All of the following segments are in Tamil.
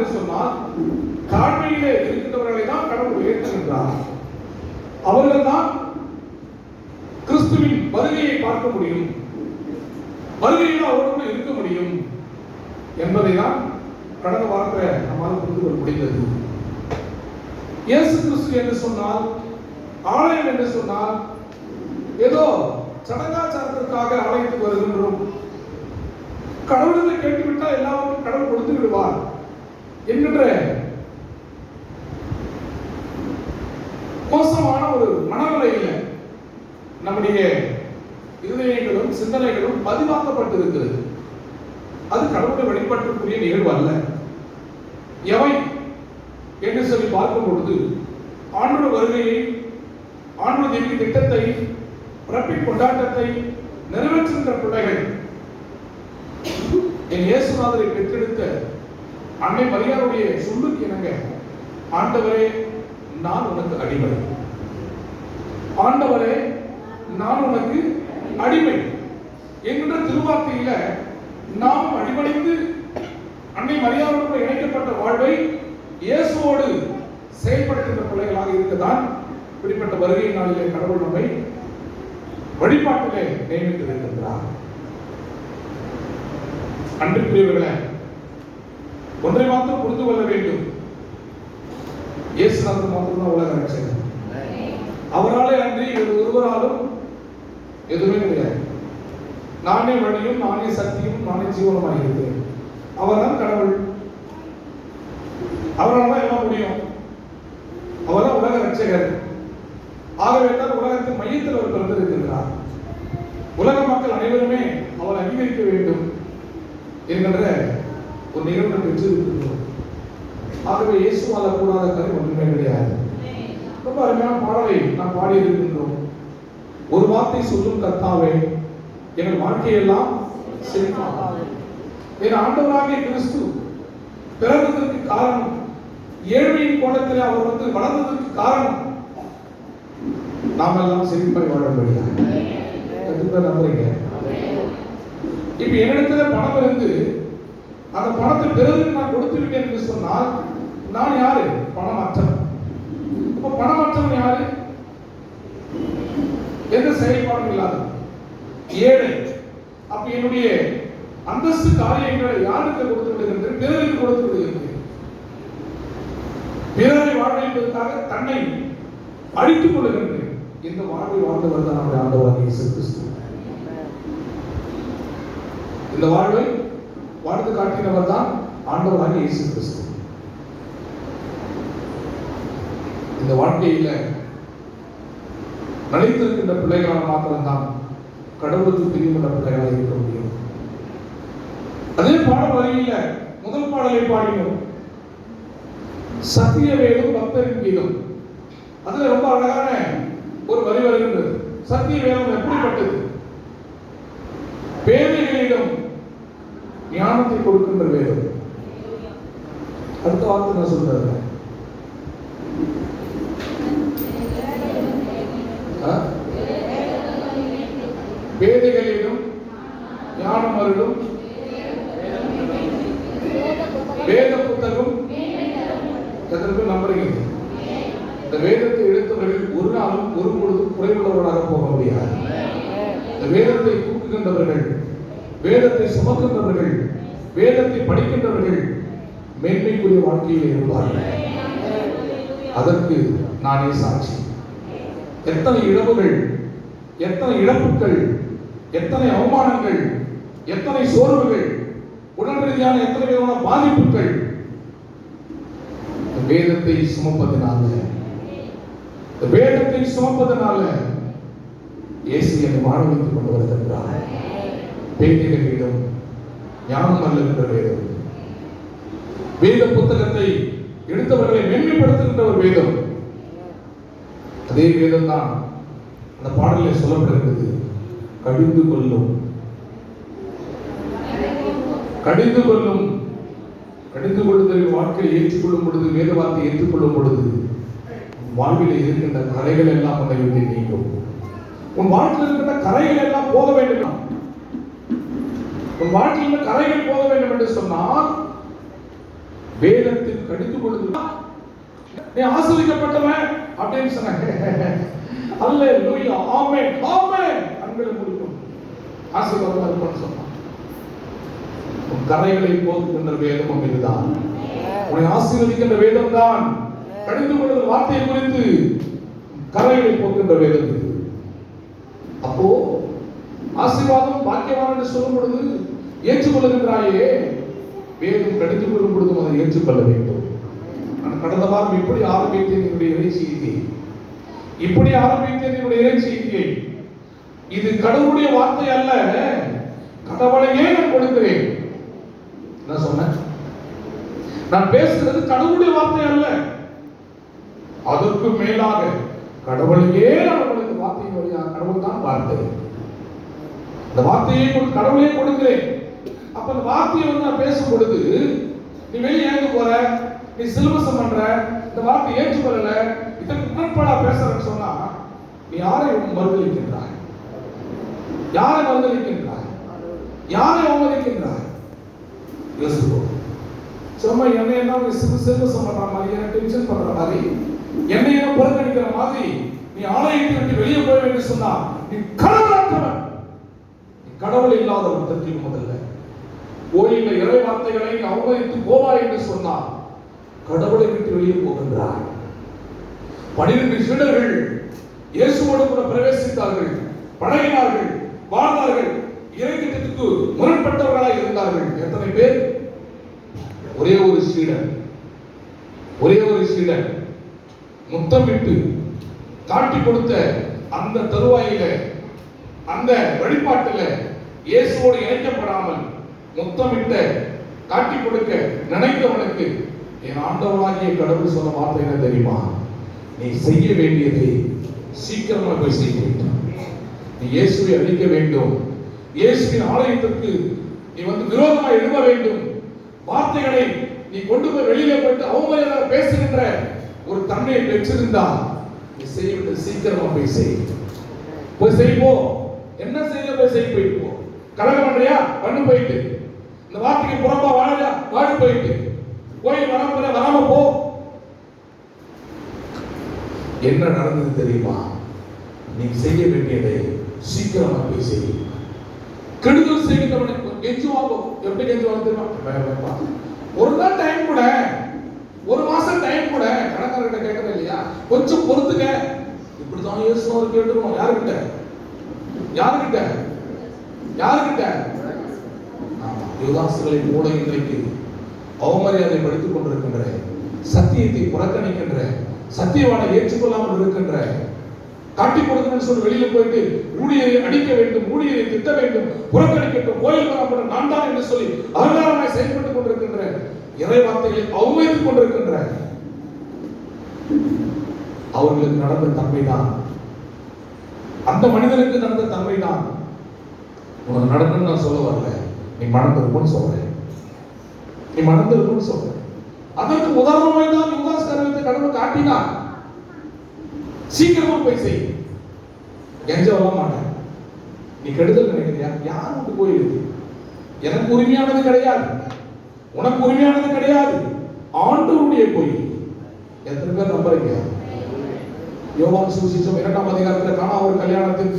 என்று சொன்னால் தாழ்மையிலே இருக்கின்றவர்களை தான் கடவுள் உயர்த்துகின்றார். அவர்கள் தான் கிறிஸ்துவின் வருகையை பார்க்க முடியும், வருகையில் அவரோடு இருக்க முடியும் என்பதை தான் கடந்த வாரத்தில் நம்மால் புரிந்து கொள்ள முடிந்தது. இயேசு கிறிஸ்து என்று சொன்னால், ஆலயம் என்று சொன்னால் ஏதோ சடங்காச்சாரத்திற்காக ஆலயத்துக்கு வருகின்றோம், கடவுளை கேட்டுவிட்டால் எல்லாருக்கும் கடவுள் கொடுத்து விடுவார் என்கின்ற மோசமான ஒரு மனநிலையில நம்முடைய இருதயங்களும் சிந்தனைகளும் பதிவாக்கப்பட்டிருக்கிறது. அது கடவுளை வழிபாட்டுக்குரிய நிகழ்வு அல்ல. எவை என்று சொல்லி பார்க்கும் பொழுது ஆண்டோட வருகையை, ஆண்டோட திவ்ய திட்டத்தை, பிறப்பின் கொண்டாட்டத்தை நிறைவேற்றுகின்ற பிள்ளைகள் என் இயேசுநாதரை பெற்றெடுத்த அன்னை மரியாளுடைய சொல்லுக்கு இணங்க, ஆண்டவரே நான் உனக்கு அடிமை, ஆண்டவரே நான் உனக்கு அடிமை என்கின்ற திருவார்த்தையில நாம் அடிபணிந்து அன்னை மரியாளோடு இணைக்கப்பட்ட வாழ்வை இயேசுவோடு செயல்படுத்துகின்ற பிள்ளைகளாக இருக்கதான் இப்படிப்பட்ட வருகை நாளிலே கடவுள் நம்மை வழிபாட்டிலே நியமித்திருக்கின்றார். அன்புக்குரியவர்களே, ஒன்றை மாத்திரம் புரிந்து கொள்ள வேண்டும். இயேசுநாதர் மாத்திரம் உலக ரட்சகர். அவராலே அன்றி ஒருவராலும் எதுவுமே கிடையாது. நானே வழியும், நானே சக்தியும், நானே ஜீவனமாக இருக்கிறேன். அவர்தான் கடவுள். அவரால் தான் எல்லாம் முடியும். அவர்தான் உலக ரட்சகர். ஆகவே தான் உலகத்தின் மையத்தில் அவர் பிறந்திருக்கிறார். உலக மக்கள் அனைவருமே அவரை அங்கீகரிக்க வேண்டும் என்கின்ற ஒரு நிகழ்வை பெற்றிருக்கிறோம். ஆகவே இயேசுவால கூடாத கருத்து ஒன்றுமே கிடையாது. ரொம்ப அருமையான பாடலை நாம் பாடியிருக்கின்றோம். ஒரு வார்த்தை சொல்லும் கர்த்தாவே, எங்கள் வாழ்க்கையெல்லாம் செழிப்பாக. என் ஆண்டவராகிய கிறிஸ்து பிறந்ததற்கு காரணம், ஏழ்மையின் கோணத்தில் அவர் வளர்ந்ததற்கு காரணம் நாம் எல்லாம் செழிப்பாய் வாழ முடியாது. நம்புறீங்க? இப்ப என்னிடத்துல பணம் இருந்து அந்த பணத்தை பிறகு நான் கொடுத்து விட்டேன் என்று சொன்னால் நான் யாரு? பணமற்றவன். இப்ப பணமற்றவன் யாரு? எந்த செயல்பாடும் இல்லாத ஏழை. அப்ப என்னுடைய அந்தஸ்து காரியங்களை யாருக்கு கொடுத்து விடுகின்றேன்? பிறருக்கு கொடுத்து விடுகின்றேன். பிறரை வாழ வைப்பதற்காக தன்னை அழித்துக் கொள்ளுகின்றேன். இந்த வாழ்வை வாழ்ந்தவர் தான் நம்முடைய ஆண்டவராகிய இயேசு கிறிஸ்து. இந்த வாழ்வை வாழ்ந்து காட்டினவர் தான் ஆண்டவராகிய இயேசு கிறிஸ்து. இந்த வாழ்க்கையில நிலைத்திருக்கின்ற பிள்ளைகளால் மாத்திரம்தான் கடவுளுக்கு பிரியமுள்ள பிள்ளைகளாக இருக்க முடியும். அதே பாடல் வரியில முதல் பாடலை பாடினோம், சத்திய வேதம் பக்தரின் கீதம். அதுல ரொம்ப அழகான ஒரு வரி வருகின்றது. சத்திய வேதம் எப்படிப்பட்டது? பேதைகளிடம் ஞானத்தை கொடுக்கின்ற வேதம். அடுத்த வார்த்தை நான் சொல்றேன், பேதைகளிடம் ஞானம் அருளும் வேத புத்தகம். எதற்கு நம்புறீங்க? இந்த வேதத்தை எடுத்தவர்கள் ஒரு நாளும் ஒரு பொழுதும் குறைவுள்ளவர்களாக போக முடியாது. இந்த வேதத்தை தூக்குகின்றவர்கள், வேதத்தை சுமக்கின்றவர்கள், வேதத்தை படிக்கின்றவர்கள் மேன்மைக்குரிய வாழ்க்கையில் இருப்பார்கள். அதற்கு நானே சாட்சி. எத்தனை இழப்புகள், எத்தனை இழப்புகள், எத்தனை அவமானங்கள், எத்தனை சோர்வுகள், உடல் ரீதியான எத்தனை விதமான பாதிப்புகள் வேதத்தை சுமப்பதனால, வேதத்தை சுமப்பதனால இயேசு என்னை வாழ வைத்துக் கொண்டு வருகின்றார். பேதைகளிடம் ஞானம் அல்ல வேதம். வேத புத்தகத்தை எடுத்தவர்களை மேன்மைப்படுத்துகின்ற ஒரு வேதம். அதே வேதம் தான் அந்த பாடலில் சொல்லப்படுகிறது. கடிந்து கொள்ளும், கடிந்து கொள்ளும். கடிந்து கொள்ளுதல் வாழ்க்கையை ஏற்றுக்கொள்ளும் பொழுது, வேத வார்த்தையை ஏற்றுக்கொள்ளும் பொழுது வாழ்வில் இருக்கின்ற கரைகள் எல்லாம் உன்னை விட்டு நீங்கும். உன் வாழ்க்கையில் இருக்கின்ற கரைகள் எல்லாம் போக வேண்டும். உன் வாழ்க்கையில் கரைகள் போக வேண்டும் என்று சொன்னால் வேதத்தில் கடிந்து கொள்ளுது. நீ ஆசீர்வதிக்கப்பட்டவன் அப்படின்னு சொன்னாங்க. அல்லேலூயா, ஆமென், ஆமென். அன்பில் முடிக்கும் ஆசீர்வாதமா இருக்கும்னு சொன்னான். உன் கரைகளை போக்குகின்ற வேதமும் இதுதான். உன்னை ஆசீர்வதிக்கின்ற வேதம் தான். கடிந்து கொள்ளுகிற வார்த்தையை குறித்து கரைகளை போக்குகின்ற வேதம் இது. அப்போ ஆசீர்வாதம் பாக்கியவான் என்று சொல்லும் பொழுது ஏற்றுக்கொள்ளுகின்றாயே, வேதம் கடிந்து கொள்ளும் பொழுதும் அதை ஏற்றுக்கொள்ள வேண்டும். நான் கடந்த வாரம் இப்படி ஆரம்பித்தேன் என்னுடைய இறை செய்தியை. இது கடவுளுடைய வார்த்தை அல்ல, கடவுளையே நான் கொடுக்கிறேன். என்ன சொன்னேன்? நான் பேசுறது கடவுளுடைய வார்த்தை அல்ல, அதற்கு மேலாக கடவுளையே நான் உங்களுக்கு வார்த்தை வழியாக, கடவுள் தான் வார்த்தை, அந்த வார்த்தையை கடவுளையே கொடுக்கிறேன். அப்ப அந்த வார்த்தையை நான் பேசும் பொழுது நீ வெளியே ஏங்க போற, நீ சிலபஸ் பண்ற, இந்த வார்த்தை ஏற்றுக்கொள்ளல, இதற்கு உடன்படா பேசுறன்னு சொன்னா நீ யாரை மறுதலிக்கின்றாய்? யாரை மறுதலிக்கின்றாய்? யாரை அவமதிக்கின்றாய்? யோசிப்போ. சும்மா என்ன சிலபஸ் பண்ற மாதிரி, என்ன டென்ஷன் பண்ற மாதிரி, என்னை என்ன புறக்கணிக்கிற மாதிரி நீ ஆலயத்தை விட்டு வெளியே போய் என்று சொன்னா நீ கடவுளற்றவன், நீ கடவுள் இல்லாதவன். தெரிஞ்சுக்க முதல்ல கோயில இறை வார்த்தைகளை அவமதித்து போவாய் என்று சொன்னால் கடவுளை விட்டு வெளியே போகின்றார். 12 சீடர்கள் இயேசுவோடு கூட பிரவேசித்தார்கள், பழகினார்கள், வாழ்ந்தார்கள், இறை திட்டத்துக்கு முரண்பட்டவர்களாக இருந்தார்கள். எத்தனை பேர்? ஒரே ஒரு சீடன் முத்தமிட்டு காட்டி கொடுத்த அந்த தருவாயில, அந்த வழிபாட்டில இயேசுவோடு இணைக்கப்படாமல் முத்தமிட்ட காட்டி கொடுக்க நினைத்தவனுக்கு என் ஆண்டவராகிய கடவுள் சொன்ன வார்த்தை என்ன தெரியுமா? நீ செய்ய வேண்டியதை சீக்கிரமா போய் செய்ய வேண்டும். நீ இயேசுவை அழிக்க வேண்டும். இயேசுவின் ஆலயத்திற்கு நீ விரோதமாக எழுத வேண்டும். வார்த்தைகளை நீ கொண்டு போய் வெளியில போயிட்டு அவமரியாதை பேசுகின்ற ஒரு தன்மையை பெற்றிருந்தால் நீ செய்ய சீக்கிரமா போய் செய்ப்போ. என்ன செய்ய போய் செய் போயிட்டு போ. கலகம் பண்றியா? பண்ணு போயிட்டு. இந்த வார்த்தைக்கு புறம்பா வாழறியா? வாழ போயிட்டு. கோயில் வராம போ. என்ன நடந்தது தெரியுமா? நீ செய்ய வேண்டியதை சீக்கிரமா போய் செய். கெடுதல் செய்கின்றவனுக்கு கெஞ்சுவாங்க. எப்படி கெஞ்சுவாங்க தெரியுமா? ஒரு நாள் டைம் கூட, ஒரு மாசம் டைம் கூட கணக்காரர்கிட்ட கேட்கறது இல்லையா? கொஞ்சம் பொறுத்துக்க. இப்படிதான் இயேசு அவர் கேட்டுக்கணும். யாருக்கிட்ட? யுவதாசுகளை கூட இன்றைக்கு அவமரியாதை படித்துக் கொண்டிருக்கின்ற, சத்தியத்தை புறக்கணிக்கின்ற, சத்தியவானை ஏற்றுக்கொள்ளாமல் இருக்கின்ற, காட்டி கொடுக்கணும்னு சொல்லி வெளியில போயிட்டு ஊழியரை அடிக்க வேண்டும், ஊழியரை திட்ட வேண்டும், புறக்கணிக்கட்டும், கோயில் வரப்பட நான் தான் என்று சொல்லி அகங்காரமாய் செயல்பட்டுக் கொண்டிருக்கின்ற, இறை வார்த்தைகளை அவமதித்துக் கொண்டிருக்கின்ற அவர்களுக்கு நடந்த தன்மைதான், அந்த மனிதனுக்கு நடந்த தன்மைதான் உனக்கு நடக்கணும்னு நான் சொல்ல வரல. நீ மறந்திருக்கும்னு சொல்றேன். அதற்கு உதாரணமாய் தான் யுவதாஸ் கருவத்தை கடவுள் காட்டினார். சீக்கிரமா போய் செய். கெஞ்ச வர மாட்டேன். நீ கெடுதல் நினைக்கிறியா? யார் விட்டு போயிடுது? எனக்கு உரிமையானது கிடையாது, உனக்கு உரிமையானது கிடையாது, ஆண்டவருடைய கோயில். எத்தனை பேர் நம்புறீங்க? யோவான் சுவிசேஷம் 2ஆம் அதிகாரத்தில் காணா ஒரு கல்யாணத்தின்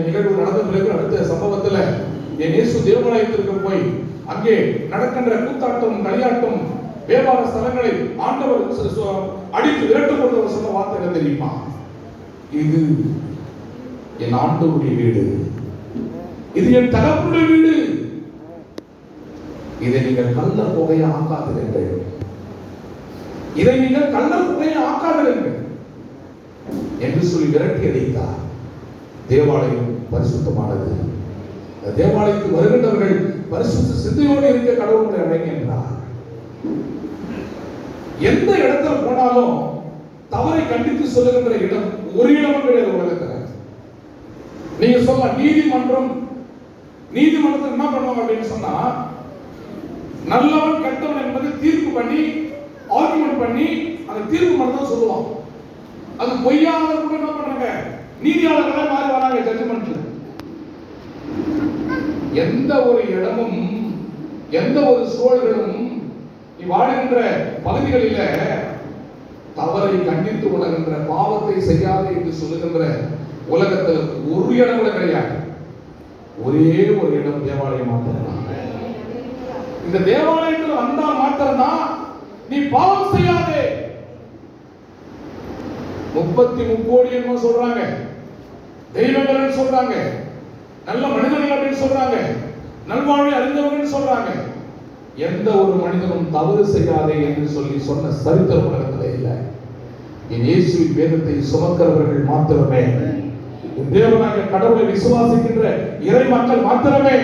நிகழ்வு நடந்த பிறகு அடுத்த சம்பவத்துல என் இயேசு தேவாலயத்திற்கு போய் அங்கே நடக்கின்ற கூத்தாட்டம், களியாட்டம், வியாபார ஸ்தலங்களை ஆண்டவர் அடித்து விரட்டும் கொண்டு சொன்ன வார்த்தை என்ன தெரியுமா? இது என் ஆண்டவருடைய வீடு, இது என் தகப்பனுடைய வீடு, இதை நீங்கள் கள்ள புகையை ஆக்காதிருங்கள், இதை நீங்கள் கள்ள புகையை ஆக்காதிருங்கள் என்று சொல்லி விரட்டி அடித்தார். தேவாலயம் பரிசுத்தமானது. தேவாலயத்துக்கு வருகின்றவர்கள் பரிசுத்த சிந்தையோடு இருக்க கடவுளை அழைக்கின்றார். எந்த இடத்துல போனாலும் தவறை கண்டித்து சொல்லுகின்ற இடம் ஒரு இடமும் கிடையாது உலகத்தில். நீங்க சொல்லலாம் நீதிமன்றத்தில் என்ன பண்ணுவாங்க அப்படின்னு சொன்னா, நல்லவன் கெட்டவன் என்பதை தீர்ப்பு பண்ணி ஆர்குமெண்ட் பண்ணி அந்த தீர்ப்பு மட்டும் தான் சொல்லுவான். அது பொய்யாளர் கூட என்ன பண்றாங்க, நீதியாளர்களே மாறி வராங்க ஜட்ஜ்மெண்ட்ல. எந்த ஒரு இடமும் எந்த ஒரு சூழலும் நீ வாழ்கின்ற பகுதிகளில தவறை கண்டித்து உணர்கின்ற, பாவத்தை செய்யாதே என்று சொல்லுகின்ற உலகத்தில் ஒரு இடம் கூட கிடையாது. ஒரே ஒரு இடம் தேவாலயம் மாத்திரம்தான். இந்த தேவாலயத்தில் வந்தால் மாத்திரம்தான் நீ பாவம் செய்யாதே. 33 என்ன சொல்றாங்க, தெய்வங்கள் சொல்றாங்க, நல்ல மனிதர்கள் அப்படின்னு சொல்றாங்க, நல்வாழ்வை அறிந்தவர்கள் சொல்றாங்க. எந்த ஒரு மனிதனும் தவறு செய்யாதே என்று சொல்லி சொன்ன சரித்திர உலகத்தில் இல்லை. என் இயேசுவின் வேதத்தை சுமக்கிறவர்கள் மாத்திரமே, தேவனாகிய கடவுளை விசுவாசிக்கின்ற இறை மக்கள் மாத்திரமே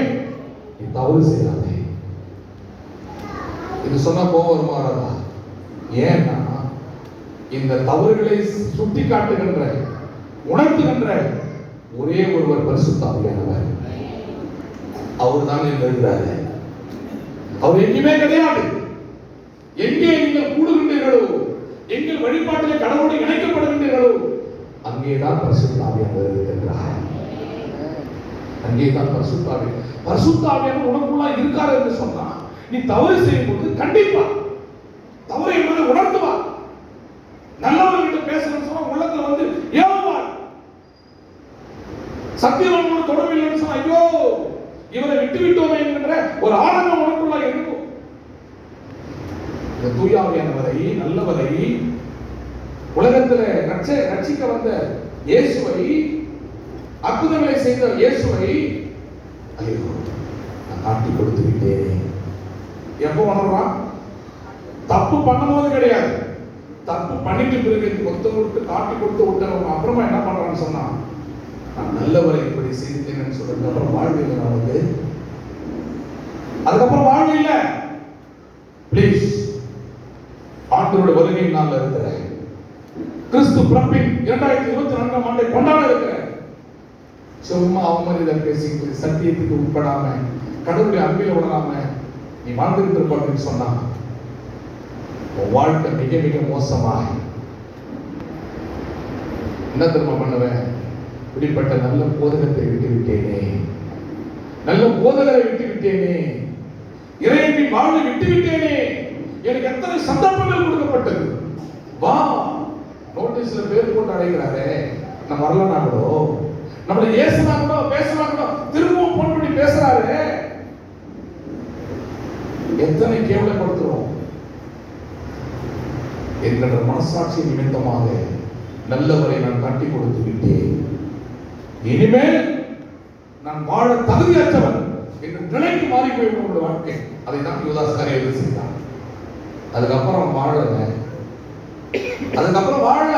நீ தவறு செய்யாதே. இது சொன்னா கோபம் வராதா? ஏன்னா இந்த தவறுகளை சுட்டி காட்டுகின்ற, உணர்த்துகின்ற ஒரே ஒருவர் பரிசுத்த ஆவியானவர். அவர் தான் இருக்கிறாரு. அவர் எங்கேயுமே கிடையாது. எங்கே நீங்கள் கூடுகின்றீர்களோ, எங்கள் வழிபாட்டிலே கடவுளோடு இணைக்கப்படுகின்றீர்களோ, அங்கேதான் பரிசுத்த ஆவியானவர் இருக்கின்றார். அங்கேதான் பரிசுத்த ஆவியானவர். பரிசுத்த ஆவியானவர் உனக்குள்ள இருக்காரு என்று சொன்னா, நீ தவறு செய்யும் போது கண்டிப்பா தவறு என்பதை உணர்த்துவார். நல்லவர்கிட்ட பேசணும்னு சொன்னா உள்ளத்துல வந்து ஏவுவார். சத்தியவானோடு தொடர்பில்லைன்னு சொன்னா ஐயோ இவரை விட்டு விட்டோமே என்கின்ற ஒரு ஆனந்தம் உனக்குள்ள இருக்கும். இந்த தூயாவியானவரை, நல்லவரை, உலகத்தில் ரட்சிக்க வந்த இயேசுவை, அற்புதங்களை செய்த இயேசுவை ஐயோ நான் காட்டி கொடுத்து விட்டேன். எப்போ உணர்வான்? தப்பு பண்ணும்போது கிடையாது. தப்பு பண்ணிட்டு பிறகு மொத்தம் காட்டி கொடுத்து விட்டவங்க அப்புறமா என்ன பண்றான்னு சொன்னா, நான் நல்லவரை இப்படி செய்தேன்னு சொல்றது அப்புறம் வாழ்வு இல்லை நமக்கு. அதுக்கப்புறம் வாழ்வு இல்லை. பிளீஸ், ஆண்டவருடைய வருகை நாள் இருக்கிற கிறிஸ்து பிறப்பின் 2024 ஆண்டை கொண்டாட இருக்கிற சும்மா அவமரியாதை பேசிக்கிட்டு சத்தியத்துக்கு உட்படாம கடவுளுடைய அன்பில் உணராம நீ வாழ்ந்துகிட்டு இருப்பான்னு சொன்னா உன் வாழ்க்கை மிக மிக மோசமாக. என்ன திரும்ப பண்ணுவேன்? இப்படிப்பட்ட நல்ல போதகத்தை விட்டு விட்டேனே, நல்ல போதகரை விட்டு விட்டேனே, இறைவனின் வாழ்வை விட்டு விட்டேனே. எனக்கு எத்தனை சந்தர்ப்பங்கள் கொடுக்கப்பட்டது. வா, நோட்டீஸ்ல பேர் போட்டு அடைகிறாரே, நம்ம வரலன்னா கூட, நம்மளை ஏசுனா கூட, பேசினா கூட திரும்பவும் போன் பண்ணி பேசுறாரு. எத்தனை கேவலப்படுத்துறோம் என்கிற மனசாட்சி நிமித்தமாக நல்லவரை நான் காட்டி கொடுத்து விட்டேன். இனிமேல் நான் வாழ தகுதியற்றவன் என்ற நிலைக்கு மாறி போய் வாழ்க்கை. அதை தான் யூதாஸ் காரியத்தை செய்தார். அதுக்கப்புறம் வாழல, அதுக்கப்புறம் வாழல.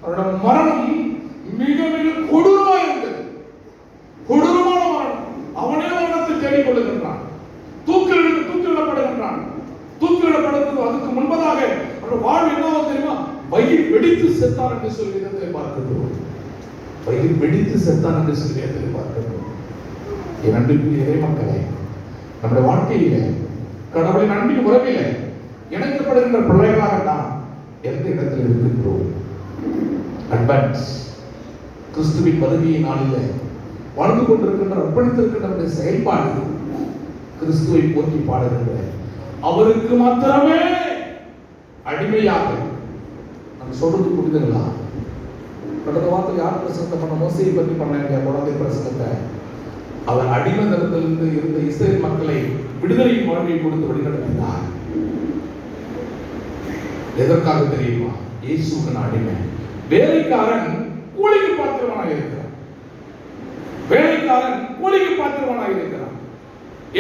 அவரோட மரணம் மிக மிக கொடூரமா இருந்தது. கொடூரமான மரணம். அவனே மரணத்தை தேடிக் கொள்ளுகின்றான். தூக்கிலிடப்படுகின்றான். தூக்கிலிடப்படுகிறது அதுக்கு முன்பதாக அவரோட வாழ்வு என்னவோ தெரியுமா? வயிறு வெடித்து செத்தான் என்று சொல்லி பார்க்கிறோம். வயிறு வெடித்து செத்தான் என்று சொல்லி பார்க்கிறோம். என் அன்புக்கு இறை மக்களை, நம்முடைய வாழ்க்கையில கடவுளின் அன்பின் உறவில இணைக்கப்படுகின்ற பிள்ளைகளாக நாம் எந்த இடத்தில் இருக்கின்றோம்? அட்வான்ஸ் கிறிஸ்துவின் வருகையை நாளில் வாழ்ந்து கொண்டிருக்கின்ற, அர்ப்பணித்திருக்கின்ற செயல்பாடு கிறிஸ்துவை போற்றி பாடுகின்ற, அவருக்கு மாத்திரமே அடிமையாக. நம்ம சொல்றது புரிதுங்களா? கடந்த வாரத்தில் யார் பிரசங்கத்தை பண்ண? மோசையை பற்றி பண்ண குழந்தை பிரசங்கத்தை. அவர் அடிமை தரத்திலிருந்து இருந்த இஸ்ரேல் மக்களை விடுதலையின் வாழ்வை கொடுத்து வழிநடத்தினார். எதற்காக தெரியுமா? இயேசுக்கு அடிமை. வேலைக்காரன் கூலிக்கு பாத்திரவனாக இருக்கிறான். வேலைக்காரன் கூலிக்கு பாத்திரவனாக இருக்கிறான்.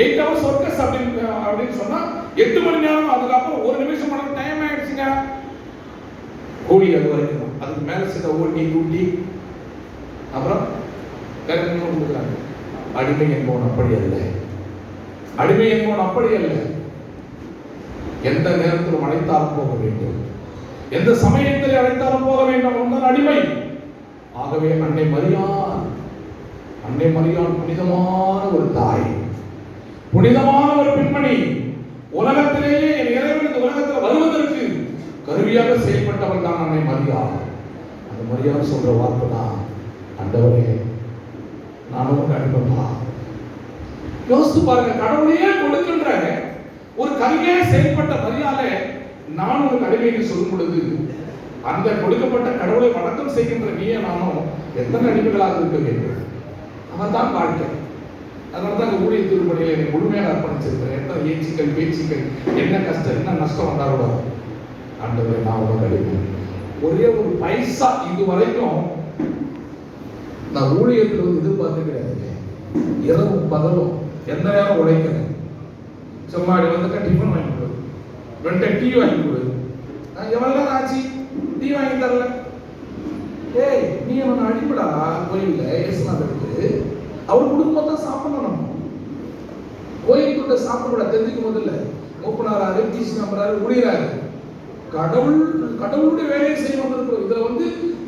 8 hours workers அப்படின்னு சொன்னா 8 மணி நேரம், அதுக்கப்புறம் 1 நிமிஷம் மணி டைம் ஆயிடுச்சுங்க, கூலி அது வரைக்கும். அதுக்கு மேல சில ஓட்டி கூட்டி அப்புறம் கருத்து கொடுக்குறாங்க. அடிமை என்பவன் அப்படி அல்ல. அடிமை என்பவன் அப்படி அல்ல. எந்த நேரத்தில் அழைத்தாலும் போக வேண்டும், எந்த சமயத்தில் அழைத்தாலும் போக வேண்டும். அவன் அடிமை. ஆகவே அன்னை மரியாள் புனிதமான ஒரு தாய், புனிதமான ஒரு பெண்மணி. உலகத்திலேயே என் இறைவன் இந்த உலகத்தில் வருவதற்கு கருவியாக செயல்பட்டவள் தான் அன்னை மரியாள். அந்த மரியாள் சொல்ற வார்த்தை தான், ஆண்டவரே நானும் அடிமைப்பா. யோசித்து பாருங்க, கடவுளையே கொடுக்கின்ற ஒரு கருவியே செயல்பட்ட மரியாதை நான் ஒரு அடிமையை சொல்லும் பொழுது அந்த கொடுக்கப்பட்ட கடவுளை வணக்கம் செய்கின்ற நீயே நானும் எத்தனை அடிமைகளாக இருக்க வேண்டும். அவன் தான் வாழ்க்கை. அதனால தான் ஊழிய திருப்பணியில் என்னை முழுமையாக அர்ப்பணிச்சிருக்கிறேன். எத்தனை ஏச்சிகள் பேச்சுக்கள், என்ன கஷ்டம் என்ன நஷ்டம் வந்தாலும் ஆண்டவரை நான் உனக்கு அடிமை. ஒரே ஒரு பைசா இது வரைக்கும் நான் ஊழியத்தில் வந்து எதிர்பார்த்து கிடையாது. இரவும் பகலும் எந்த நேரம் உழைக்கிறேன். சும்மா வந்துட்டா டிஃபன் வாங்கி கொடு, 2 டீ வாங்கி கொடு. நான் எவ்வளோ ஆச்சு டீ வாங்கி தரல. ஏய் நீ அவனை அடிப்படா கோயில்ல ஏசுநாதருக்கு. அவர் குடும்பம் தான் சாப்பிடணும். நம்ம கோயில் கிட்ட சாப்பிட தெரிஞ்சுக்கும் போது இல்லை மூப்பனாராரு டிசி நம்பராரு ஊழியராரு கடவுளுடைய வேலையை செய்ய வந்திருக்கிறோம். இதுல வந்து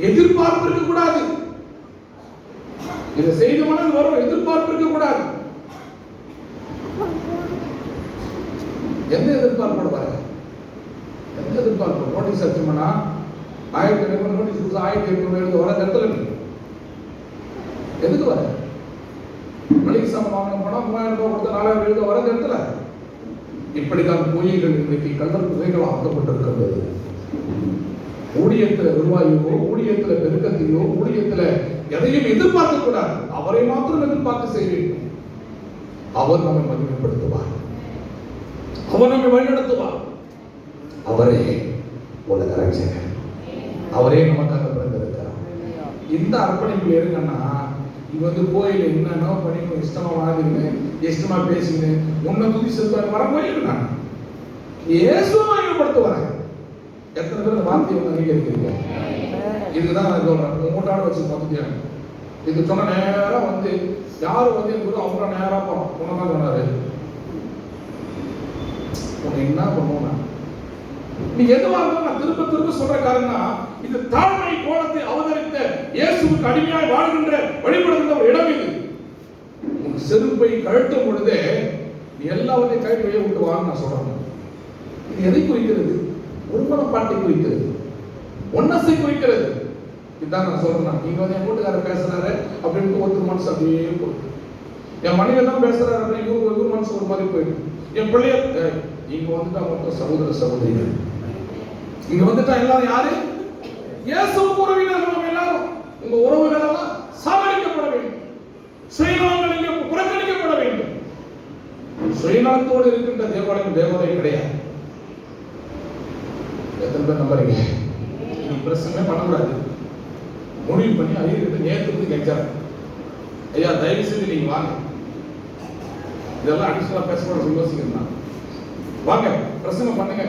எதிர்பார்ப்பு இருக்க கூடாது. இதை செய்தோம்னா வரும், எதிர்பார்ப்பு இருக்க கூடாது. எந்த எதிர்பார்ப்பு எந்த எதிர்பார்ப்பு? நோட்டீஸ் அடிச்சோம்னா 1500 நோட்டீஸ் கொடுத்து 1800 வர இடத்துல எதுக்கு வர? மளிகை சாமான் வாங்க போனா 3000 ரூபாய் கொடுத்தா 4000 எழுத வர இடத்துல இப்படிதான் கோயில்கள் இன்றைக்கு கல்லர் குகைகள் ஆக்கப்பட்டிருக்கின்றது. ஊழியத்துல நிர்வாகியோ, ஊழியத்துல பெருக்கத்தையோ, ஊழியத்துல எதையும் எதிர்பார்க்க கூடாது. அவரை மாத்திரம் எதிர்பார்த்து செய்ய வேண்டும். அவர் நம்மை மகிமைப்படுத்துவார், அவர் நம்மை வழிநடத்துவார். அவரே உலக ரட்சகர், அவரே நமக்காக பிறந்திருக்கிறார். இந்த அர்ப்பணிப்பு இருங்கன்னா இது வந்து கோயில் என்னன்னா பண்ணிக்கணும், இஷ்டமா வாழ்ந்துங்க, இஷ்டமா பேசிங்க, உன்னை துதி செல்வார் வர கோயில் நான் இயேசுவை மகிமைப்படுத்துவாங்க. எத்தனை பேர் இந்த வார்த்தையை வந்து அங்கீகரிக்கிறீங்க? இதுதான் நான் சொல்றேன். மூட்டாடு வச்சு மொத்தத்தையும் இது சொன்ன நேரம் வந்து யாரு வந்து எனக்கு அவங்க நேரா போறோம். உன்னதான் சொன்னாரு உன்னை என்ன பண்ணுவோம். நீ எதுவாக இருந்தாலும் நான் திரும்ப திரும்ப சொல்ற காரணம் இது தாழ்மை கோலத்தை அவதரித்த இயேசுவுக்கு அடிமையாய் வாழ்கின்ற வழிபடுகின்ற ஒரு இடம். இது உன் செருப்பை கழட்டும் பொழுதே நீ எல்லாவற்றையும் கழட்டி வெளியே விட்டு வாங்க நான் சொல்றேன். இது எதை குறிக்கிறது? ஒருமனப்பாட்டை குறிக்கிறது, ஒன்னசை குறிக்கிறது. இதுதான் நான் சொல்றேன். நீங்க வந்து என் வீட்டுக்காரர் பேசுறாரு அப்படின்னு ஒருத்தர் மனசு அப்படியே போயிடும். என் மனைவி தான் பேசுறாரு அப்படின்னு இவரு மனசு ஒரு மாதிரி போயிடும். என் பிள்ளைய இங்க வந்துட்டா மொத்தம் சகோதர சகோதரிகள், இங்க வந்துட்டா எல்லாரும் யாரு? இயேசு உறவினர்கள். எல்லாரும் உங்க உறவுகள் எல்லாம் சாகடிக்கப்பட வேண்டும், சுயநலங்கள் இங்கே புறக்கணிக்கப்பட வேண்டும். சுயநலத்தோடு இருக்கின்ற தேவாலயம் தேவாலயம் கிடையாது. எத்தனை பேர் நம்புறீங்க? நீ பிரச்சனை பண்ணக்கூடாது முடிவு பண்ணி ஐயர்கிட்ட நேற்று கெஞ்சாரு, ஐயா தயவு செய்து நீங்க வாங்க, இதெல்லாம் அடிஷனலா பேசக்கூடாது யோசிக்கணும். வாங்க பிரசனை பண்ணுங்க,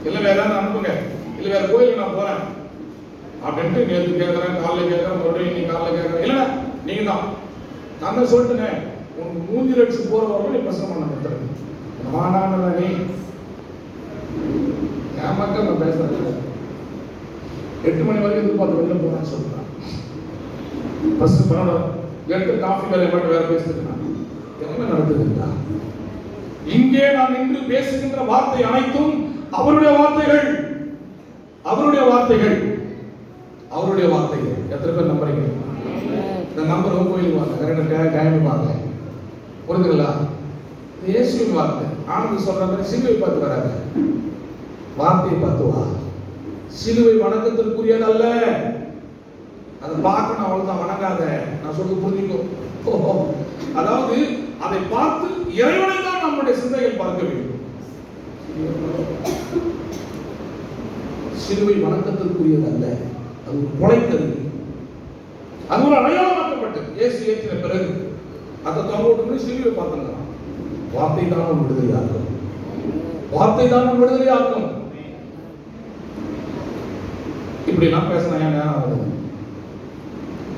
இல்ல வேற ஏதாவது அனுப்புங்க, இல்ல வேற கோயிலுக்கு நான் போறேன் அப்படின்ட்டு நேற்று கேட்கறேன், காலைல கேட்கறேன், மறுபடியும் நீ காலைல கேட்கறேன். இல்ல நீங்க தான் நான் தான் சொல்லிட்டேன், உனக்கு 3 லட்சம் போற வரைக்கும் நீ பிரசனை பண்ண கொடுத்துருங்க. நீ என் மக்கள் நான் பேசுறேன் 8 மணி வரைக்கும் எதிர்பார்த்து வெளில போறேன்னு சொல்றேன். பிரசனை பண்ணணும், எடுத்து காஃபி வேலை மட்டும் வேற பேசிட்டு என்ன நடக்குதுங்களா? இங்கே நான் இன்று பேசுகின்ற வார்த்தை அனைத்தும் அவருடைய வார்த்தைகள், அவருடைய வார்த்தைகள், அவருடைய வார்த்தைகள். எத்தனை பேர் நம்புறீங்க? இந்த நம்பர் கோயிலுக்கு வாங்க, கரெக்டாக வாங்க, புரிஞ்சுங்களா? இயேசுவின் வார்த்தை. ஆனந்த் சொல்ற மாதிரி சிலுவை பார்த்து வராங்க, வார்த்தையை பார்த்து வா. சிலுவை வணக்கத்திற்குரியது அல்ல, அதை பார்க்கணும், அவ்வளவுதான், வணங்காத. நான் சொல்றது புரிஞ்சுக்கோ. அதாவது அதை பார்த்து இறைவனை தான் நம்முடைய சிந்தையில் பார்க்க வேண்டும். சிலுவை வணக்கத்திற்குரியது அல்ல, அது கொலைக்கிறது. அது ஒரு அடையாளமாக்கப்பட்டது. இயேசு ஏற்றின பிறகு அதை தொங்கோட்டு சிலுவை பார்த்துங்க. வார்த்தை தான் ஒரு விடுதலையாக்கும், வார்த்தை தான் ஒரு விடுதலையாக்கும். இப்படி எல்லாம் பேசினா ஏன் நேரம் ஆகுது?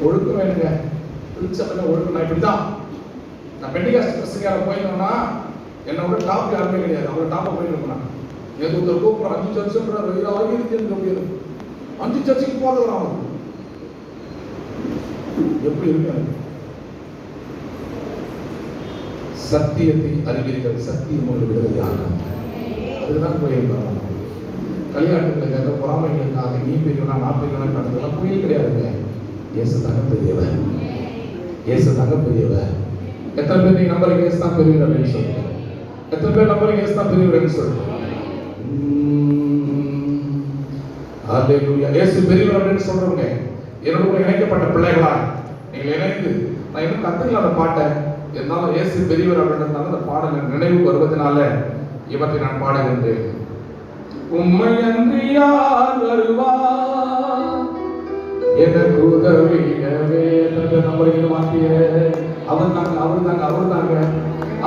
ஒழுக்கம் வேணுங்க, திருச்சபையில ஒழுக்கம். நான் இப்படிதான், நான் பெண்டிகாஸ்ட் பிரசங்கார போயிருந்தோம்னா என்னை விட டாப் யாருமே கிடையாது, அவரை டாப்பை போயிருக்கோம். எனக்கு ஒருத்தர் கூப்பிட்றோம் 5 சர்ச்சுன்ற அப்படின்னு 5 சர்ச்சுக்கு போகிறவன் அவன் எப்படி இருக்கு? சத்தியத்தை அறிவீர்கள், சத்தியம் ஒரு விடுதலையாகும். அதுதான் போயிருக்கோம். கல்யாணத்துக்காக பொறாமைகளுக்காக நீ பெரியவனா நான் பெரியவனா நடந்ததெல்லாம் கோயில் கிடையாதுங்க. இயேசு தாங்க பெரியவர், இயேசு தாங்க பெரியவர். எத்தனை பேர் நீங்க நம்புறீங்க? இயேசு தான் பெரியவர் அப்படின்னு சொல்லுங்க. எத்தனை பேர் நம்புறீங்க இயேசு தான் பெரியவர்னு சொல்லிட்டு? ஹalleluya. இயேசு பெரியவர் அப்படின்னு சொல்றவங்க என்னோட கூட இணைக்கப்பட்ட பிள்ளைகளா நீங்கள் இணைந்து, நான் இன்னும் கத்துக்கல அந்த பாட்டை, இருந்தாலும் இயேசு பெரியவர் அப்படின்றதுனால அந்த பாடல் நினைவு வருவதனால இவற்றை நான் பாடுகின்றேன். உம்மை அன்றி யார் வருவார் எனக்கு உதவிடவே? நம்புறீங்க மாட்டிய அவர் தாங்க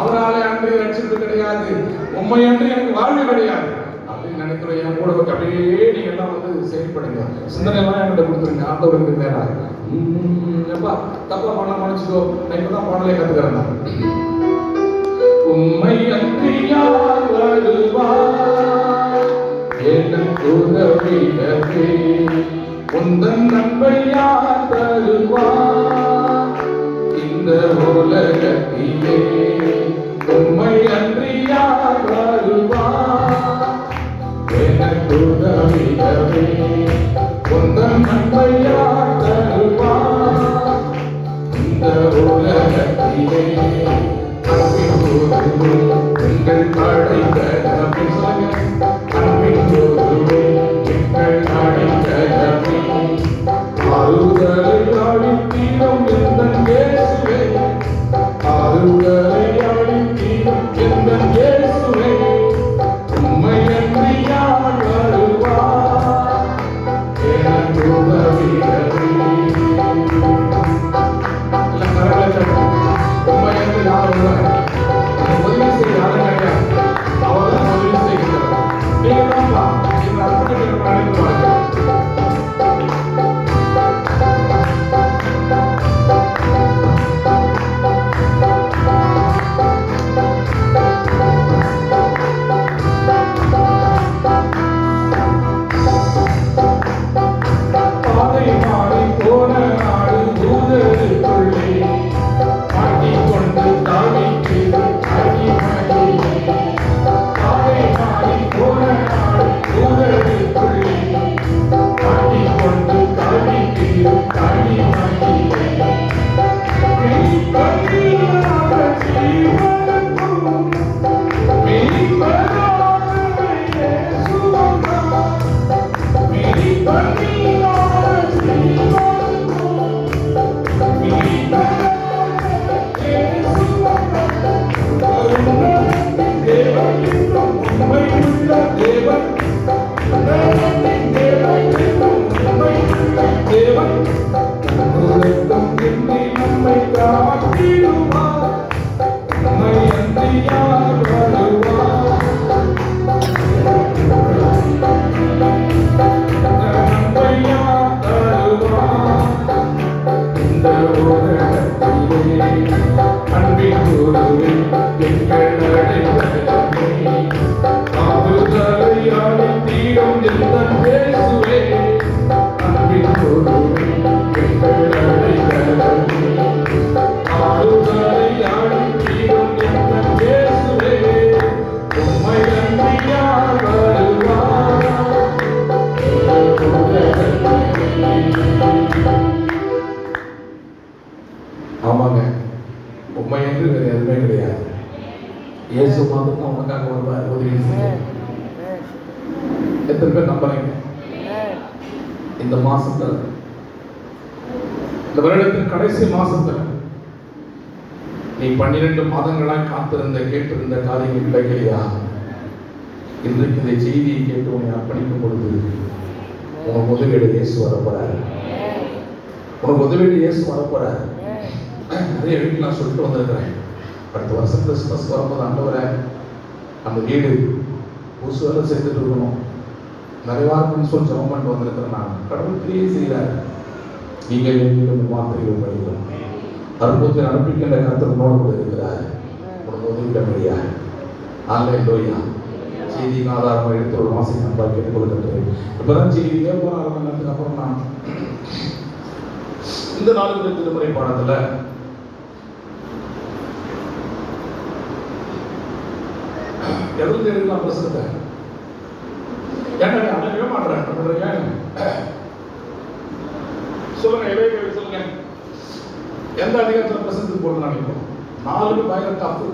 அவராலே அன்றி ரட்சிப்பு கிடையாது, உண்மை அன்றி எனக்கு வாழ்வு கிடையாது அப்படின்னு நினைக்கிறேன். என் கூட அப்படியே நீங்க எல்லாம் வந்து செயல்படுங்க, சிந்தனை எல்லாம் என்கிட்ட கொடுத்துருங்க. ஆண்டவருக்கு நேரா எப்பா தப்பா பாடலாம் மன்னிச்சுக்கோ, நான் இப்பதான் பாடலே கத்துக்கிறேன். உம்மை அன்றி யார் வருவார் எனக்கு உதவிடவே? உந்தன் நன்மை யார் தருவார் இந்த உலகத்திலே? உம்மை அன்றி யார் வருவார் எனக்கு உதவிடவே? உந்தன் நன்மை யார் தருவார் இந்த உலகத்திலே? எங்கள் படைத்த ஆமாங்க, உண்மை என்று வேறு எதுவுமே கிடையாது. இயேசு மாத்திரம் உனக்காக வருவார், உதவி செய்ய. எத்தனை பேர் நம்புறீங்க? இந்த மாசத்துல, இந்த வருடத்தின் கடைசி மாசத்துல நீ 12 மாதங்களாய் காத்திருந்த கேட்டிருந்த காரியங்கள் கிடைக்கலையா? இன்றைக்கு இந்த செய்தியை கேட்டு உன்னை அர்ப்பணிக்கும் பொழுது உனக்கு உதவியோட இயேசு வரப்போறாரு. உனக்கு உதவியோட இயேசு வரப்போறாரு. நிறைய வீட்டில் நான் சொல்லிட்டு வந்திருக்கிறேன், அடுத்த வருஷம் கிறிஸ்மஸ் வரும்போது ஆண்டவரே அந்த வீடு புதுசு வேலை சேர்த்துட்டு இருக்கணும், நிறைவா இருக்குன்னு சொல்லி ஜெபம் பண்ணிட்டு வந்திருக்கிறேன். நான் கடவுள் கிரியை செய்கிறார். நீங்கள் எங்கிலும் மாத்திரையும் படிக்கும் அற்புதத்தை அனுப்பிக்கின்ற கருத்துனோடு கூட இருக்கிறார். உனக்கு உதவிட முடியாது. அல்லேலூயா. செய்தியின் ஆதாரமாக எடுத்து ஒரு மாசம் நம்பாக கேட்டுக் கொடுக்கின்றேன். இப்பதான் செய்தி போன அரை மணி நேரத்துக்கு அப்புறம் நான் இந்த நாளுக்கு திருமுறை பாடத்துல எதிர்த்து எடுக்கலாம் பிரசனத்தை ஏன்னா அனுப்பவே மாட்டேன். சொல்லுங்க, இளைய சொல்லுங்க, எந்த அதிகாரத்தில் பிரசனத்துக்கு போட்டு நினைப்போம்? 4 பயங்கர தப்பு.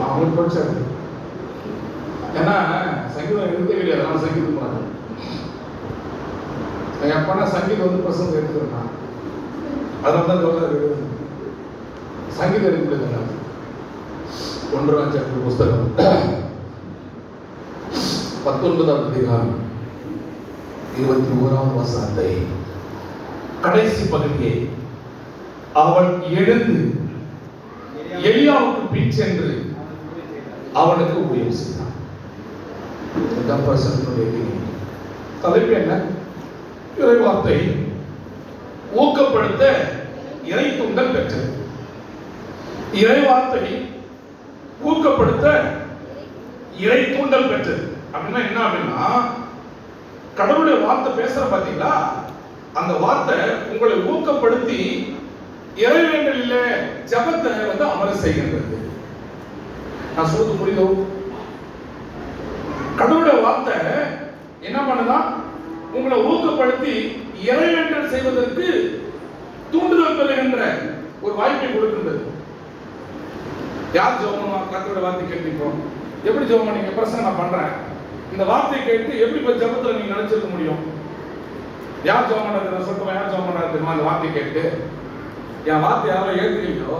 அவங்களுக்கு படிச்சாரு. ஏன்னா சங்கீதம் எழுதே கிடையாது, அவன் சங்கீதம் போறாங்க. என் அப்பா சங்கீதம் வந்து பசங்க எடுத்துருந்தான், அதனால தான் எழுது சங்கீதம் எடுக்கிறது. 1ஆம் சாப்டர் புஸ்தகம் 19ஆம் அதிகாரம் 21ஆம் வசனத்தை கடைசி பகுதியை, அவன் எழுந்து எலியாவுக்கு பின் சென்று அவனுக்கு ஊழியம் செய்தான். தலைப்பு என்ன? இறைவார்த்தை ஊக்கப்படுத்த இறை தூண்டல் பெற்றது. இறைவார்த்தை ஊக்கப்படுத்த இறை தூண்டல் பெற்றது அப்படின்னா என்ன? அப்படின்னா கடவுளுடைய வார்த்தை பேசுற பாத்தீங்களா, அந்த வார்த்தை உங்களை ஊக்கப்படுத்தி இறைவேண்டலில் ஜபத்தை வந்து அமர செய்கின்றது. நான் சொல்றது புரியுதோ? கடவுளுடைய வார்த்தை என்ன பண்ணுதான்? உங்களை ஊக்கப்படுத்தி இறைவேண்டல் செய்வதற்கு தூண்டுதல் பெறுகின்ற ஒரு வாய்ப்பை கொடுக்கின்றது. யார் ஜெபம் கர்த்தருடைய வார்த்தை கேட்கிறோம்? எப்படி ஜெபம் பண்ணீங்க? பிரசங்க நான் பண்றேன், இந்த வார்த்தையை கேட்டு எப்படி போய் ஜபத்துல நீங்க நினைச்சிருக்க முடியும்? யார் ஜெபம் பண்ணது சொல்லுவோம்? யார் ஜெபம் பண்ணாரு தெரியுமா? அந்த வார்த்தையை கேட்டு என் வார்த்தை யாரும் ஏற்றுக்கலையோ,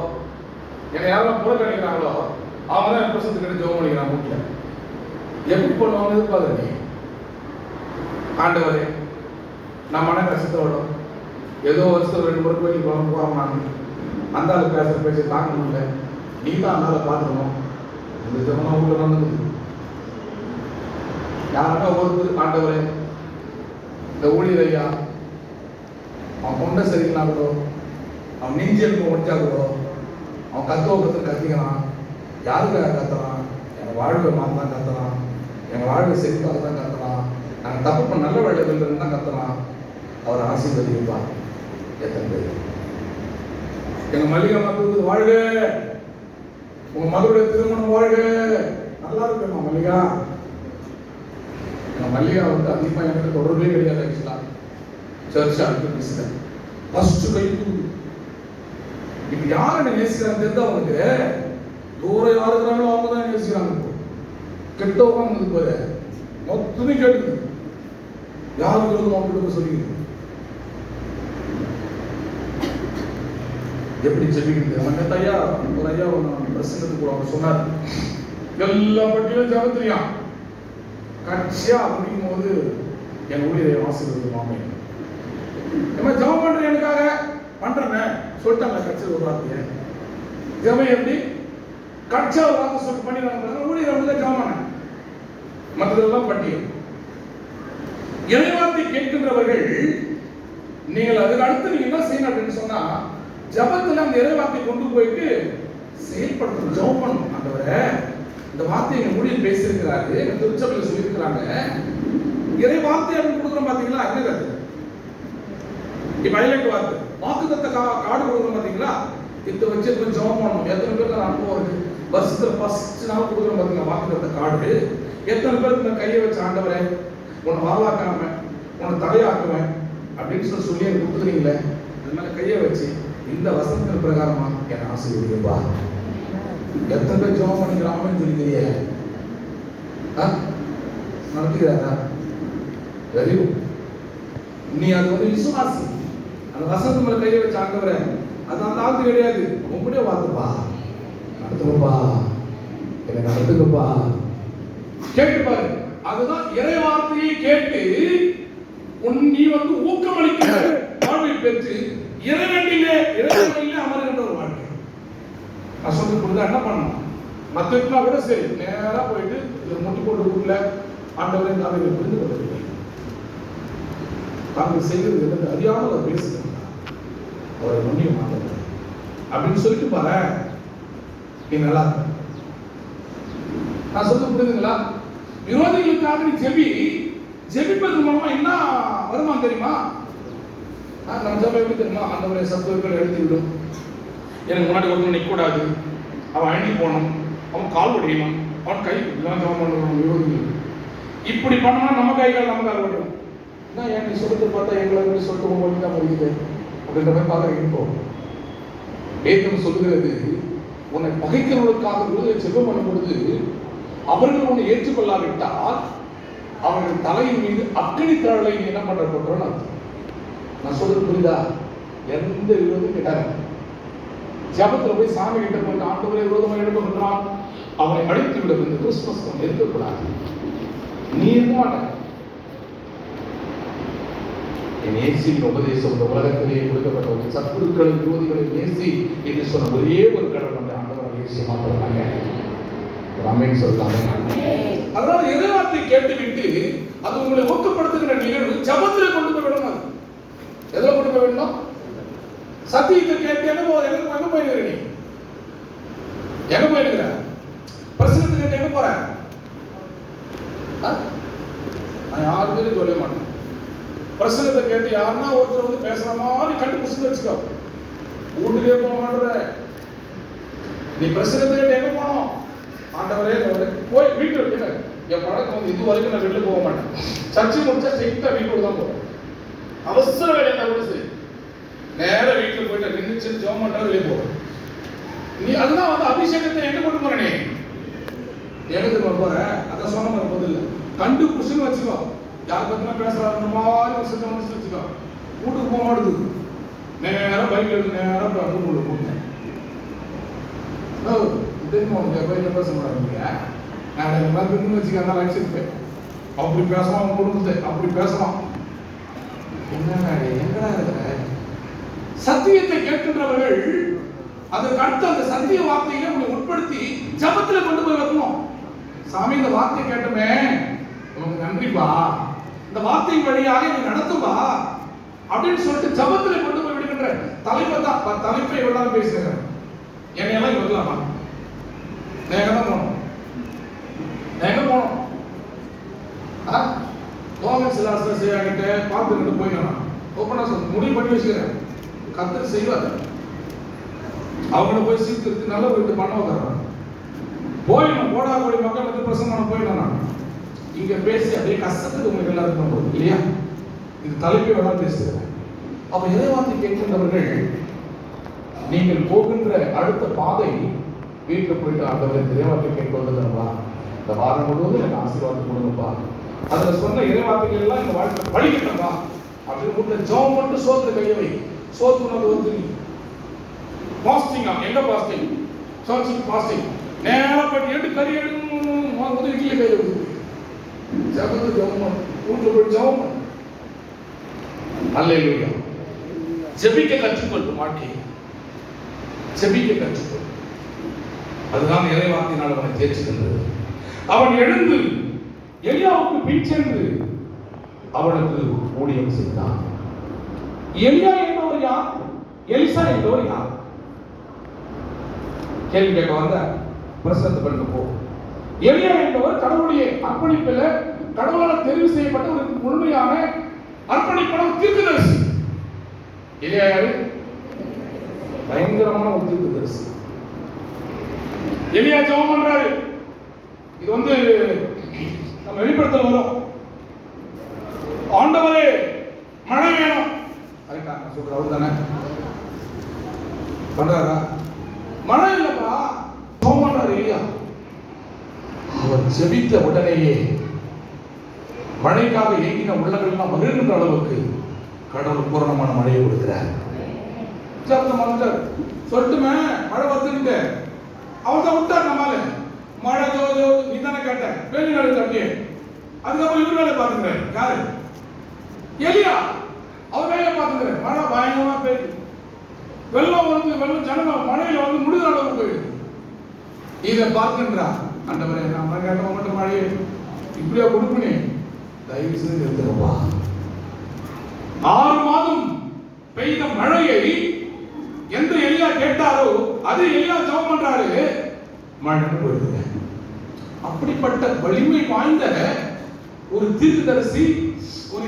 என்னை யாரும் புறக்கணிக்கிறாங்களோ அவங்க தான் என் பிரசத்துக்கிட்ட ஜெபம் பண்ணிக்கிறாங்க. முக்கிய எப்படி பண்ணுவாங்க எதிர்பார்க்க நீ? ஆண்டவரே, நான் மன கஷ்டத்தோட ஏதோ வருஷத்துல 2 முறை கோயிலுக்கு போறோம், அந்த ஆள் பேசுற பேச்சு தாங்க முடியல, நீ தான் அந்த ஆளை பார்த்துக்கணும். இந்த ஜெபம் உள்ள நடந்தது. யாருன்னா ஒருத்தர், ஆண்டவரே இந்த ஊழியர் ஐயா அவன் கொண்ட சரிங்களா கூட, அவன் நெஞ்சு எழுப்பு முடிச்சா கூட, அவன் கத்துவ கத்திக்கிறான். யாருக்காக கத்துறான்? என் வாழ்வை மாற்ற தான் கத்துறான், என் வாழ்வை செழிப்பாக தான் கத்துறான், நாங்கள் தப்பு பண்ண நல்ல வேலைகள் தான் கத்துறான். அவர் ஆசீர்வதிப்பார். எத்தனை பேர் எங்க மல்லிகை மக்களுக்கு வாழ்க, உங்க மகளுடைய திருமணம் வாழ்க, நல்லா இருக்குமா மல்லிகா? எங்க மல்லிகா வந்து அதிகமாக எனக்கு தொடர்பே கிடையாது. ஆக்சுவலா சர்ச் ஆக்டிவிட்டிஸ்ல ஃபர்ஸ்ட் கை இப்ப யார் என்ன நேசிக்கிறாங்க தெரிஞ்சா அவனுக்கு, தூரம் யாரு இருக்கிறாங்களோ அவங்க தான் நேசிக்கிறாங்க. கெட்ட உட்காந்து பாரு, மொத்தமே கேட்டுது யாருக்கு அவங்களுக்கு சொல்லிக்கிறது. எப்படி ஜெபிக்கிறது? அவன் ஐயா ஒரு ஐயா பிரசங்கத்துக்கு கூட அவர் சொன்னார், எல்லா பட்டியலும் ஜபத்திரியான் கட்சியா முடிக்கும் போது என் ஊழியரை ஆசீர்வதி மாமே என்ன ஜபம் பண்றேன் எனக்காக பண்றேன் சொல்லிட்டாங்க. கட்சி ஒரு வார்த்தைய ஜபம் எப்படி கட்சா ஒரு வார்த்தை சொல்லி பண்ணிடுறாங்க. ஊழியரை வந்து ஜபம் பண்ண மற்றதெல்லாம் பட்டியல். இறைவார்த்தை கேட்கின்றவர்கள் நீங்கள் அதுக்கு அடுத்து நீங்க என்ன செய்யணும் அப்படின்னு சொன்னா, ஜபத்துல அந்த இறைவார்த்தை கொண்டு போயிட்டு செயல்படுத்தணும், ஜெபம் பண்ணணும். ஆண்டவரே, இந்த வார்த்தையை எங்க ஊழியர் பேசியிருக்கிறாரு, திருச்சபையில் சொல்லியிருக்கிறாங்க, இறைவார்த்தை அப்படின்னு கொடுக்குறோம் பாத்தீங்களா? என்னது இப்ப ஹைலைட் வார்த்தை வாக்குத்தத்த கார்டு கொடுக்குறோம் பாத்தீங்களா? இதை வச்சு ஜெபம் பண்ணணும். எத்தனை பேருக்கு அனுபவம் இருக்கு? வருஷத்துல ஃபர்ஸ்ட் நாள் கொடுக்குறோம் பாத்தீங்களா வாக்குத்தத்த கார்டு? எத்தனை பேருக்கு இந்த கையை வச்சு ஆண்டவரே உன்னை வாழாக்காம உன்னை தடையாக்குவேன் அப்படின்னு சொல்லி எனக்கு கொடுத்துறீங்களே, அது மேல கையை வச்சு இந்த வசனத்தின் பிரகாரமா என் ஆசீர்வதிப்பா. எத்தனை பேர் ஜெபம் பண்ணிக்கிறாங்கன்னு சொல்லிக்கிறிய நடத்துகிறாரா? Very good. நீ அது வந்து விசுவாசி. அந்த வசனத்து மேல கையை வச்சு ஆண்டவரே அது அந்த ஆளுக்கு கிடையாது, உங்களுடைய வார்த்தைப்பா, நடத்துங்கப்பா, என்னை நடத்துங்கப்பா கேட்டு பாரு. அதுதான் இறை வார்த்தையை கேட்டு நீ வந்து ஊக்கமளிக்கிற வாழ்வை பெற்று இறைவனிலே அமர்கின்ற ஒரு வாழ்க்கை. நான் சொல்லி கொடுத்தா என்ன பண்ணணும்? மற்றா கூட சரி, நேரா போயிட்டு இதை முட்டி போட்டு வீட்டுல ஆண்டவரை தாங்கள் புரிந்து கொள்ளவில்லை, தாங்கள் செய்கிறது எதற்கு அறியாமல் அவர் பேசுகிறார், அவரை மன்னியும் ஆண்டவர் அப்படின்னு சொல்லிட்டு பாரு, நீ நல்லா இருக்க. நான் சொல்ல புரியுதுங்களா? விரோதிகளுக்காக நீ ஜெபிப்பது மூலமா என்ன வருமானம் தெரியுமா? நம்ம ஜெபம் எப்படி தெரியுமா? ஆண்டவரே சத்துவங்களை எழுதி விடும், எனக்கு முன்னாடி ஒருத்தன் நிற்கக்கூடாது, அவன் அழகி போகணும், அவன் கால் உடையணும், அவன் கை இதெல்லாம் ஜெபம் பண்ணணும். விரோதிகள் இப்படி பண்ணோம்னா நம்ம கைகள் நம்ம கால் உடையும். என்ன ஏன் நீ சொல்றது பார்த்தா எங்களை எப்படி சொல்லிட்டு உங்களுக்கு தான் முடியுது அப்படின்ற மாதிரி பார்க்க இருப்போம். வேதம் சொல்கிறது, உன்னை பகைக்கிறவர்களுக்காக விடுதலை செல்வம் பண்ணும் பொழுது அவர்கள் உன்னை ஏற்றுக்கொள்ளாவிட்டால் அவர்கள் தலையின் மீது அக்கினி தழலை என்ன பண்ற போன்றோன்னு அர்த்தம். நான் சொல்றது புரியுதா? எந்த விரோதம் கேட்டாங்க, ஜபத்துல போய் சாமி கிட்ட போய் ஆண்டவரை விரோதமாக எழுப்ப அவனை அழித்து விட இந்த கிறிஸ்துமஸ் இருக்கக்கூடாது. நீ இருக்க மாட்டாங்க. என் நேசியின் உபதேசம் இந்த உலகத்திலேயே கொடுக்கப்பட்ட ஒரு சத்துருக்களை விரோதிகளை நேசி என்று சொன்ன ஒரே ஒரு கடவுள் நம்ம ஆண்டவர் இயேசு மாத்திரம்தாங்க. ஆமென் சொல்லலாமே. அதனால எதிர்வார்த்தை கேட்டுவிட்டு அது உங்களை ஊக்கப்படுத்துகிற நிகழ்வு ஜபத்திலே கொண்டு போய் விடணும். எதுல கொண்டு போய் விடணும்? சத்தியத்தை கேட்டு எங்க போயிருக்கிற நீ? எங்க போயிருக்கிற? பிரசனத்தை கேட்டு எங்க போற? நான் யாருமே சொல்ல மாட்டேன். பிரசனத்தை கேட்டு யாருன்னா ஒருத்தர் வந்து பேசுற மாதிரி கண்டு புரிஞ்சு வச்சுக்கோ. வீட்டுக்கே போக மாட்டேற நீ. பிரசனத்தை கேட்டு எங்க போனோம்? ஆண்டவரே போய் வீட்டு வைக்கிற. என் பழக்கம் வந்து இது வரைக்கும் நான் வெளில போக மாட்டேன். சர்ச்சை முடிச்சா ஸ்ட்ரெயிட்டா வீட்டுக்கு தான் போறேன். அவசர வேலை என்ன கூட சரி, நேர வீட்டுல போயிட்டு நின்று ஜெபம் பண்ற வெளியே போறேன். நீ அதுதான் வந்து அபிஷேகத்தை எங்க கொண்டு போற? நீ எங்க போற? அதான் சொன்ன மாதிரி பதில் கண்டு புருஷன் வச்சுக்கோ. யார் பத்தினா பேசுறாரு மாதிரி ஒரு சித்த மனசு வச்சுக்கோ. வீட்டுக்கு போக மாட்டேது. நேரம் பைக் எடுத்து நேரம் ரூமுள்ள போட்டேன். பேச மாட்டாங்க. நான் வச்சுக்க வச்சிருப்பேன். அப்படி பேசலாம், அவங்க குடும்பத்தை அப்படி பேசலாம். என்னடா இருக்கிற சத்தியத்தை கேட்கின்றவர்கள் அதற்கு அடுத்து அந்த சத்திய வார்த்தையை உங்களை உட்படுத்தி ஜபத்துல கொண்டு போய் வைக்கணும். சாமி, இந்த வார்த்தை கேட்டுமே உனக்கு நன்றிப்பா, இந்த வார்த்தை வழியாக நீ நடத்துவா அப்படின்னு சொல்லிட்டு ஜபத்துல கொண்டு போய் விடுகின்ற தலைமை தான். தலைப்பை எவ்வளவு பேசுகிறேன், என்னையெல்லாம் வரலாமா? நான் தான் போனோம். எங்க போனோம்? கோவில் சிலாசன செய்யாகிட்ட பார்த்துக்கிட்டு போயிடலாம். ஓப்பனா சொல்ல முடிவு பண்ணி வச்சுக்கிறேன். கத்தர் செய்வார். அவங்கள போய் சீர்திருத்தி நல்ல வீட்டு பண்ண வந்துடுறாங்க. போயிடணும். போடா கோடி மக்கள் வந்து பிரசங்கம் போயிடணும். இங்க பேசி அப்படியே கஷ்டத்துக்கு உங்களுக்கு எல்லாருக்கும் போகுது இல்லையா? இது தலைப்பை வேணாலும் பேசுகிறேன். அப்ப இறைவார்த்தை கேட்கின்றவர்கள் நீங்கள் போகின்ற அடுத்த பாதை வீட்டுக்கு போயிட்டு ஆண்டவர் இறைவார்த்தை கேட்கொள்ளுதா, இந்த வாரம் முழுவதும் எனக்கு ஆசீர்வாதம் கொடுங்கப்பா, அதுல சொன்ன இறைவார்த்தைகள் எல்லாம் இந்த வாழ்க்கை படிக்கணும்பா அப்படின்னு வீட்டுல ஜெபம் மட்டும் சோத்துல கையை வை. சோத்து உணவு வந்து நீ பாஸ்டிங்கா? எங்க பாஸ்டிங்? சர்ச்சுக்கு பாஸ்டிங். நேரம் போய் எடு கறி எடுக்கணும் வந்து இட்லி கையை விடுது. ஜபத்து ஜெபம் வீட்டுல போய் ஜெபம் பண்ணு. அல்லேலூயா. ஜெபிக்க கற்றுக்கொள்ளும் வாழ்க்கை. ஜெபிக்க கற்றுக்கொள். அதுதான் இறைவார்த்தையினால் அவனை தேர்ச்சிக்கின்றது. அவன் எழுந்து எலியாவுக்கு பின் சென்று அவனுக்கு ஊழியம் செய்தான். எலியா என்பவர் யார்? எலிசா என்பவர் யார்? கேள்வி கேட்க வந்த பிரசன்ன பண்ணு போ. எலியா என்பவர் கடவுளுடைய அர்ப்பணிப்பில் கடவுளால் தெரிவு செய்யப்பட்ட ஒரு முழுமையான அர்ப்பணிப்பான தீர்க்கதரிசி. எலியா யாரு? பயங்கரமான ஒரு தீர்க்கதரிசி. எலியா ஜெபம் பண்றாரு. இது வந்து நம்ம வெளிப்படுத்தல் வரும். ஆண்டவரே மழை வேணும். கரெக்டா சொல்ற அவர் தானே பண்றாரா? மழை இல்லப்பா, ஜெபம் பண்றாரு எலியா. அவர் ஜெபித்த உடனேயே மழைக்காக ஏங்கின உள்ளங்கள் எல்லாம் மகிழ்கின்ற அளவுக்கு கடவுள் பூரணமான மழையை கொடுக்கிறார். சொல்லட்டுமே மழை வந்துட்டு அவர் தான் விட்டார். நம்மால மழை ஜோஜோ நீ தானே கேட்ட வேலி நாடு அப்படியே. அதுக்கப்புறம் இவர் வேலை பார்த்துக்கிறார். யாரு? எலியா. அவர் வேலையை பார்த்துக்கிறார். மழை பயங்கரமா பெய்யுது. வெள்ளம் வந்து வெள்ளம் ஜனங்க மழையில வந்து முடிகிற அளவுக்கு போயிடுது. இதை பார்க்கின்றார். ஆண்டவரே நம்ம கேட்ட மட்டும் மழையை இப்படியா கொடுப்பனே, தயவு செய்து நிறுத்துறப்பா. 6 மாதம் பெய்த மழையை எந்த எலியா கேட்டாரோ அது எலியா ஜெபம் பண்றாரு, மழை போயிடுங்க. அப்படிப்பட்ட வலிமை வாய்ந்த ஒரு தீர்க்கதரிசி